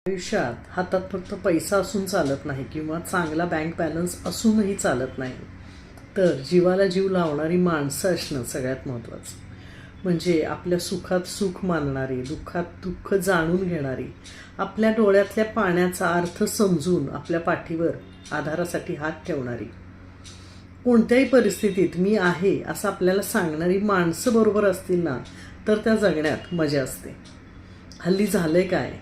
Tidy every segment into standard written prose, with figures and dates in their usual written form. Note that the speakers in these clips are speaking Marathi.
आयुष्यात हातात फक्त पैसा असून चालत नाही किंवा चांगला बँक बॅलन्स असूनही चालत नाही, तर जीवाला जीव लावणारी माणसं असणं सगळ्यात महत्त्वाचं. म्हणजे आपल्या सुखात सुख मानणारी, दुःखात दुःख जाणून घेणारी, आपल्या डोळ्यातल्या पाण्याचा अर्थ समजून आपल्या पाठीवर आधारासाठी हात ठेवणारी, कोणत्याही परिस्थितीत मी आहे असं आपल्याला सांगणारी माणसं बरोबर असतील ना, तर त्या जगण्यात मजा असते. हल्ली झालंय काय,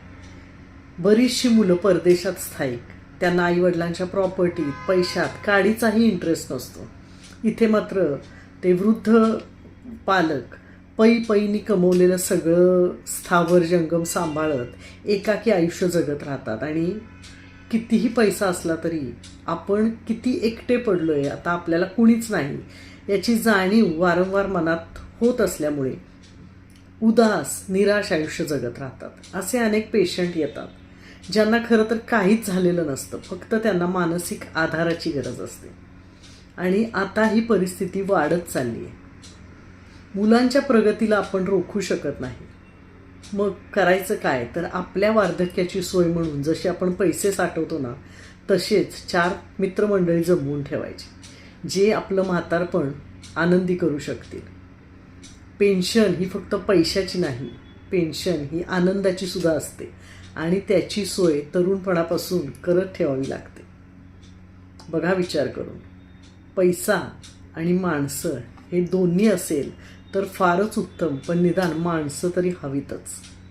बरीचशी मुलं परदेशात स्थायिक, त्यांना आईवडिलांच्या प्रॉपर्टीत, पैशात काडीचाही इंटरेस्ट नसतो. इथे मात्र ते वृद्ध पालक पईनी कमवलेलं सगळं स्थावर जंगम सांभाळत एकाकी आयुष्य जगत राहतात. आणि कितीही पैसा असला तरी आपण किती एकटे पडलोय, आता आपल्याला कुणीच नाही याची जाणीव वारंवार मनात होत असल्यामुळे उदास निराश आयुष्य जगत राहतात. असे अनेक पेशंट येतात ज्यांना खरं तर काहीच झालेलं नसतं, फक्त त्यांना मानसिक आधाराची गरज असते. आणि आता ही परिस्थिती वाढत चालली आहे. मुलांच्या प्रगतीला आपण रोखू शकत नाही, मग करायचं काय, तर आपल्या वार्धक्याची सोय म्हणून जसे आपण पैसे साठवतो ना, तसेच 4 मित्रमंडळी जमवून ठेवायचे जे आपलं म्हातारपण आनंदी करू शकतील. पेन्शन ही फक्त पैशाची नाही, पेन्शन ही आनंदाची सुद्धा असते आणि त्याची सोय तरुणपणापासून करत ठेवावी लागते. बघा विचार करून, पैसा आणि माणसं हे दोन्ही असेल तर फारच उत्तम, पण निदान माणसं तरी हवीतच.